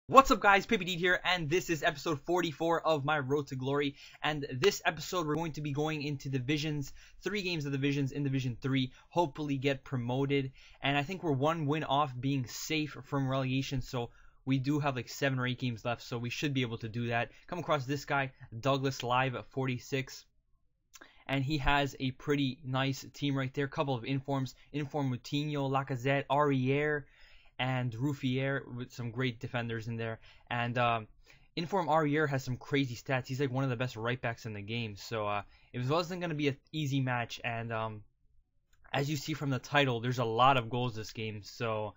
What's up guys, Ep.44 here, and this is episode 44 of my Road to Glory. And this episode we're going to be going into divisions, 3 games of divisions in Division 3, hopefully get promoted. And I think we're 1 win off being safe from relegation, so we do have like 7 or 8 games left, so we should be able to do that. Come across this guy, Douglas Live at 46. And he has a pretty nice team right there. Couple of informs. Inform Moutinho, Lacazette, Aurier, and Ruffier with some great defenders in there. And Inform Aurier has some crazy stats. He's like one of the best right backs in the game. So it wasn't going to be an easy match. And as you see from the title, there's a lot of goals this game. So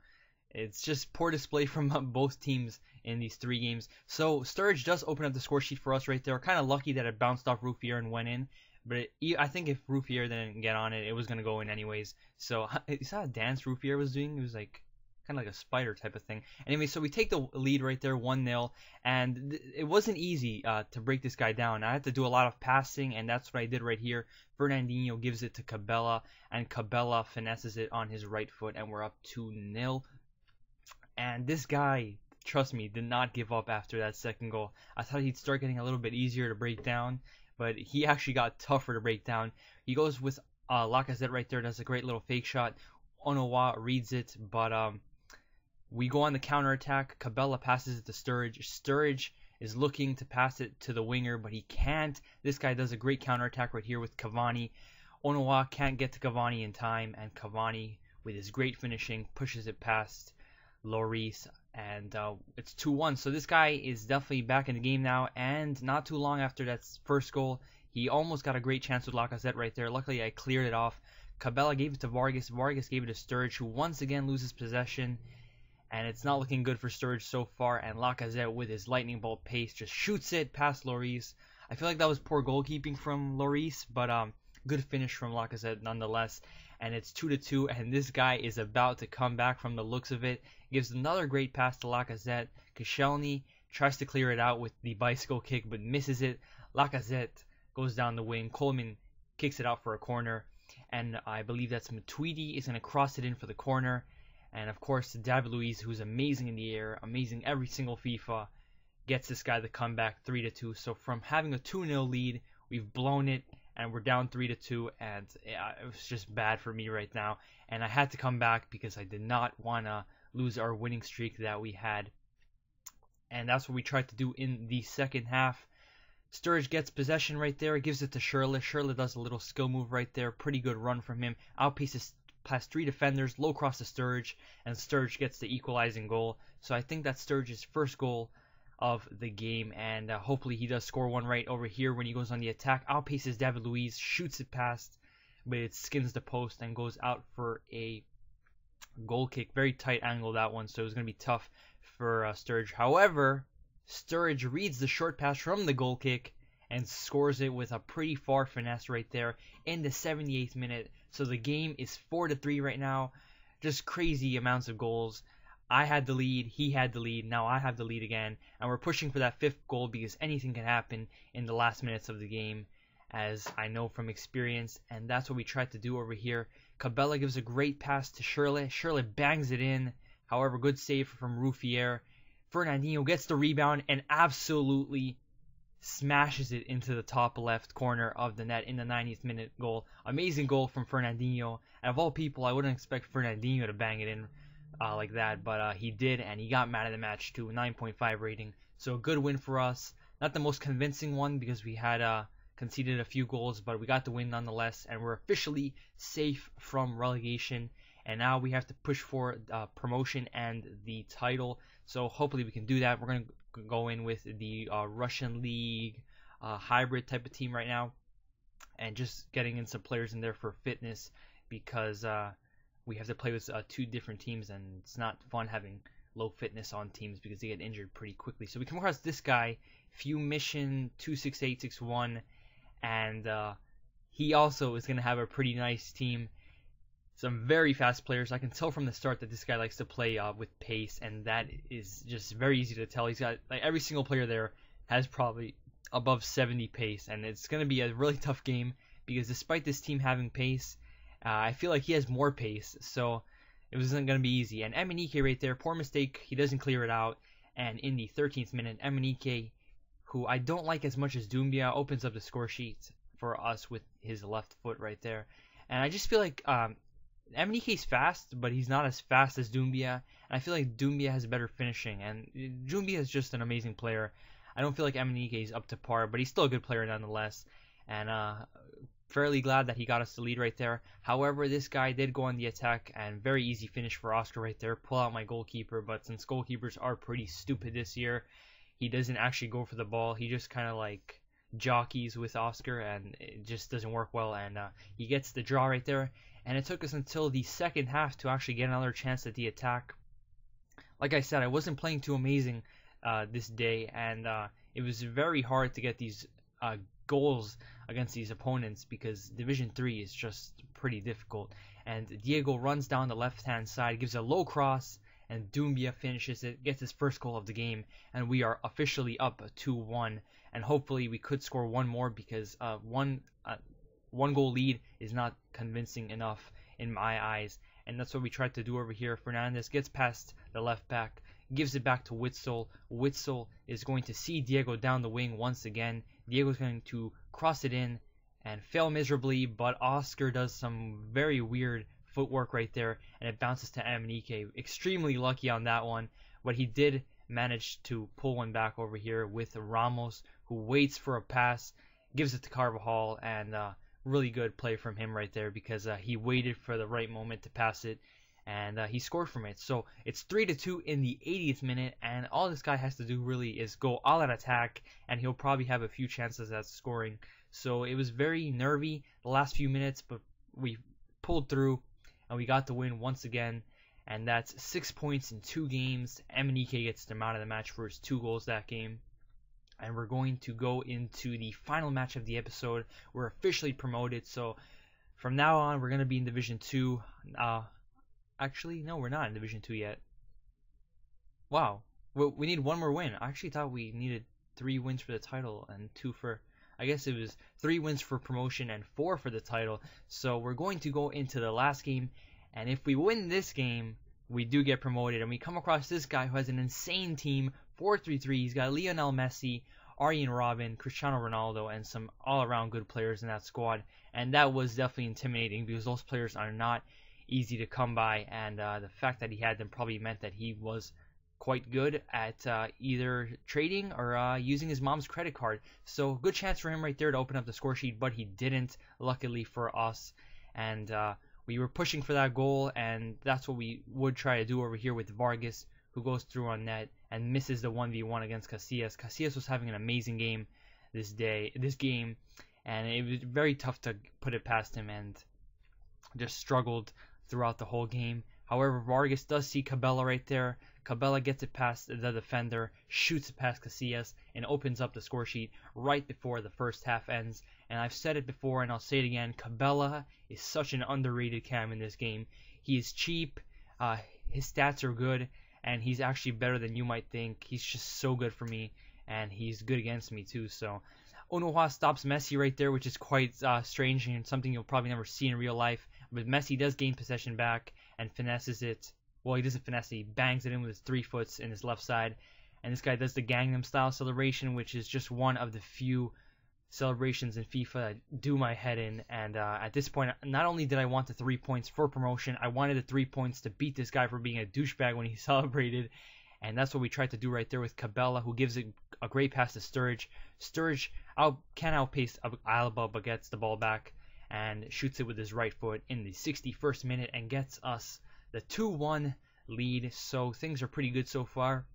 it's just poor display from both teams in these 3 games. So Sturridge does open up the score sheet for us right there. Kind of lucky that it bounced off Ruffier and went in. But I think if Ruffier didn't get on it, it was going to go in anyways. So you saw a dance Ruffier was doing? It was like kind of like a spider type of thing. Anyway, so we take the lead right there, 1-0. And it wasn't easy to break this guy down. I had to do a lot of passing, and that's what I did right here. Fernandinho gives it to Cabella, and Cabella finesses it on his right foot, and we're up 2-0. And this guy, trust me, did not give up after that second goal. I thought he'd start getting a little bit easier to break down, but he actually got tougher to break down. He goes with Lacazette right there, does a great little fake shot. Onowa reads it, but we go on the counter-attack. Cabella passes it to Sturridge. Sturridge is looking to pass it to the winger, but he can't. This guy does a great counter-attack right here with Cavani. Onowa can't get to Cavani in time, and Cavani, with his great finishing, pushes it past Lloris, and it's 2-1. So this guy is definitely back in the game now, and not too long after that first goal, he almost got a great chance with Lacazette right there. Luckily, I cleared it off. Cabella gave it to Vargas. Vargas gave it to Sturridge, who once again loses possession, and it's not looking good for Sturridge so far, and Lacazette, with his lightning bolt pace, just shoots it past Lloris. I feel like that was poor goalkeeping from Lloris, but good finish from Lacazette nonetheless. And it's 2-2, and this guy is about to come back from the looks of it. Gives another great pass to Lacazette. Koscielny tries to clear it out with the bicycle kick, but misses it. Lacazette goes down the wing. Coleman kicks it out for a corner, and I believe that's Matuidi is going to cross it in for the corner. And of course, David Luiz, who's amazing in the air, amazing every single FIFA, gets this guy to come back 3-2. So from having a 2-0 lead, we've blown it, and we're down 3-2, and it was just bad for me right now. And I had to come back because I did not want to lose our winning streak that we had. And that's what we tried to do in the second half. Sturridge gets possession right there, gives it to Schürrle. Schürrle does a little skill move right there, pretty good run from him. Outpaces past 3 defenders, low cross to Sturridge, and Sturridge gets the equalizing goal. So I think that's Sturridge's first goal of the game, and hopefully he does score one right over here when he goes on the attack. Outpaces David Luiz, shoots it past, but it skins the post and goes out for a goal kick. Very tight angle, that one, so it was going to be tough for Sturridge. However, Sturridge reads the short pass from the goal kick and scores it with a pretty far finesse right there in the 78th minute. So the game is 4-3 right now. Just crazy amounts of goals. I had the lead, he had the lead, now I have the lead again, and we're pushing for that 5th goal because anything can happen in the last minutes of the game, as I know from experience, and that's what we tried to do over here. Cabella gives a great pass to Schürrle. Schürrle bangs it in, however, good save from Ruffier. Fernandinho gets the rebound and absolutely smashes it into the top left corner of the net in the 90th minute goal. Amazing goal from Fernandinho, and of all people, I wouldn't expect Fernandinho to bang it in like that, but he did, and he got man of the match too, 9.5 rating. So a good win for us. Not the most convincing one because we had conceded a few goals, but we got the win nonetheless, and we're officially safe from relegation. And now we have to push for promotion and the title. So hopefully we can do that. We're going to go in with the Russian League hybrid type of team right now, and just getting in some players in there for fitness because we have to play with 2 different teams, and it's not fun having low fitness on teams because they get injured pretty quickly. So we come across this guy, Few Mission 26861, and he also is going to have a pretty nice team. Some very fast players. I can tell from the start that this guy likes to play with pace, and that is just very easy to tell. He's got, like, every single player there has probably above 70 pace, and it's going to be a really tough game because despite this team having pace, I feel like he has more pace, so it wasn't going to be easy. And Emenike right there, poor mistake, he doesn't clear it out, And in the 13th minute, Emenike, who I don't like as much as Doumbia, opens up the score sheet for us with his left foot right there. And I just feel like Emenike's fast, but he's not as fast as Doumbia. And I feel like Doumbia has better finishing, and Doumbia is just an amazing player. I don't feel like Emenike is up to par, but he's still a good player nonetheless. And fairly glad that he got us the lead right there. However, this guy did go on the attack, and very easy finish for Oscar right there. Pull out my goalkeeper, but since goalkeepers are pretty stupid this year, he doesn't actually go for the ball. He just kind of like jockeys with Oscar, and it just doesn't work well. And he gets the draw right there. And it took us until the second half to actually get another chance at the attack. Like I said, I wasn't playing too amazing this day, and it was very hard to get these goals against these opponents because Division 3 is just pretty difficult. And Diego runs down the left-hand side, gives a low cross, and Doumbia finishes it, gets his first goal of the game, and we are officially up 2-1. And hopefully we could score one more because one goal lead is not convincing enough in my eyes. And that's what we tried to do over here. Fernandez gets past the left back, gives it back to Witsel. Witsel is going to see Diego down the wing once again. Diego's going to cross it in and fail miserably, but Oscar does some very weird footwork right there, and it bounces to Emenike. Extremely lucky on that one, but he did manage to pull one back over here with Ramos, who waits for a pass, gives it to Carvajal, and really good play from him right there because he waited for the right moment to pass it, and he scored from it. So it's 3-2 in the 80th minute, and all this guy has to do really is go all out attack, and he'll probably have a few chances at scoring. So it was very nervy the last few minutes, but we pulled through, and we got the win once again, and that's 6 points in 2 games. Emenike gets the man of the match for his 2 goals that game. And we're going to go into the final match of the episode. We're officially promoted, so from now on we're going to be in Division 2. Actually, no, we're not in Division 2 yet. Wow, we need one more win. I actually thought we needed 3 wins for the title and 2 for... I guess it was 3 wins for promotion and 4 for the title. So we're going to go into the last game, and if we win this game, we do get promoted. And we come across this guy who has an insane team, 4-3-3. He's got Lionel Messi, Arjen Robben, Cristiano Ronaldo, and some all-around good players in that squad. And that was definitely intimidating because those players are not easy to come by. And the fact that he had them probably meant that he was quite good at either trading or using his mom's credit card. So good chance for him right there to open up the score sheet, but he didn't, luckily for us. And we were pushing for that goal, and that's what we would try to do over here with Vargas, who goes through on net and misses the 1v1 against Casillas. Casillas was having an amazing game this game, and it was very tough to put it past him, and just struggled throughout the whole game. However, Vargas does see Cabela right there. Cabela gets it past the defender, shoots it past Casillas, and opens up the score sheet right before the first half ends. And I've said it before, and I'll say it again, Cabela is such an underrated cam in this game. He is cheap, his stats are good, and he's actually better than you might think. He's just so good for me, and he's good against me too. So Onuha stops Messi right there, which is quite strange and something you'll probably never see in real life. But Messi does gain possession back and finesses it. Well, he doesn't finesse it. He bangs it in with his 3 foots in his left side. And this guy does the Gangnam Style celebration, which is just one of the few celebrations in FIFA that do my head in. And at this point, not only did I want the 3 points for promotion, I wanted the 3 points to beat this guy for being a douchebag when he celebrated. And that's what we tried to do right there with Cabela, who gives it a great pass to Sturridge. Sturridge can outpace Alaba, but gets the ball back and shoots it with his right foot in the 61st minute and gets us the 2-1 lead. So things are pretty good so far.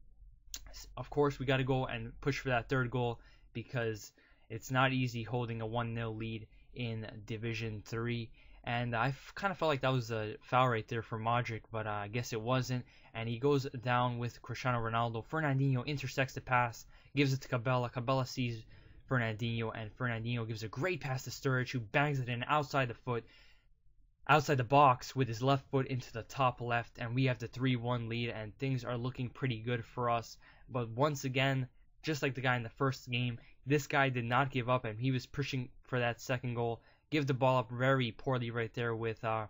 Of course, we got to go and push for that 3rd goal because it's not easy holding a 1-0 lead in Division 3. And I kind of felt like that was a foul right there for Modric, but I guess it wasn't. And he goes down with Cristiano Ronaldo. Fernandinho intersects the pass, gives it to Cabela. Cabela sees Fernandinho, and Fernandinho gives a great pass to Sturridge, who bangs it in outside the box with his left foot into the top left, and we have the 3-1 lead, and things are looking pretty good for us. But once again, just like the guy in the first game, this guy did not give up, and he was pushing for that 2nd goal. Give the ball up very poorly right there with the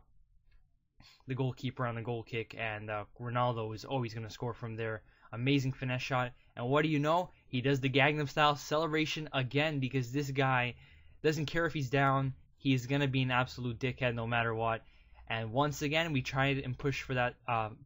goalkeeper on the goal kick, and Ronaldo is always going to score from there. Amazing finesse shot. And what do you know? He does the Gangnam Style celebration again, because this guy doesn't care if he's down. He's going to be an absolute dickhead no matter what. And once again, we tried and push for that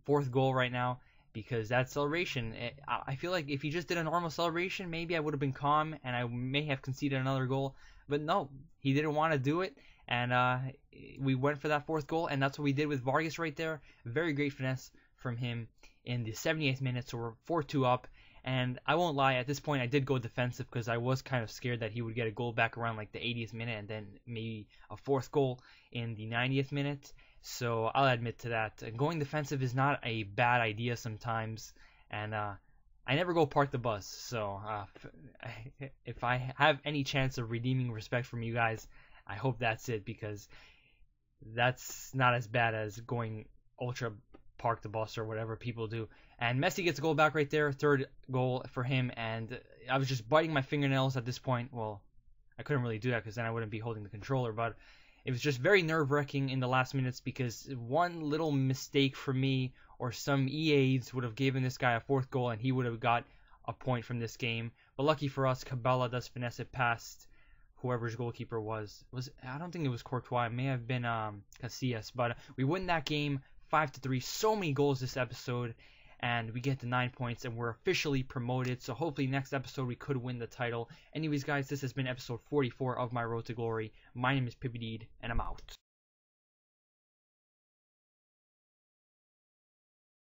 fourth goal right now, because that celebration, I feel like if he just did a normal celebration, maybe I would have been calm and I may have conceded another goal. But no, he didn't want to do it, and we went for that fourth goal, and that's what we did with Vargas right there. Very great finesse from him in the 78th minute, so we're 4-2 up. And I won't lie, at this point I did go defensive because I was kind of scared that he would get a goal back around like the 80th minute and then maybe a fourth goal in the 90th minute. So I'll admit to that. Going defensive is not a bad idea sometimes, and I never go park the bus. So if I have any chance of redeeming respect from you guys, I hope that's it, because that's not as bad as going ultra park the bus or whatever people do. And Messi gets a goal back right there, third goal for him, and I was just biting my fingernails at this point. Well, I couldn't really do that because then I wouldn't be holding the controller, but it was just very nerve-wracking in the last minutes, because one little mistake from me or some EAs would have given this guy a fourth goal and he would have got a point from this game. But lucky for us, Cabela does finesse it past whoever's goalkeeper was. I don't think it was Courtois. It may have been Casillas, but we win that game 5-3. So many goals this episode, and we get the 9 points, and we're officially promoted. So hopefully next episode we could win the title. Anyways, guys, this has been episode 44 of My Road to Glory. My name is Pippy Deed, and I'm out.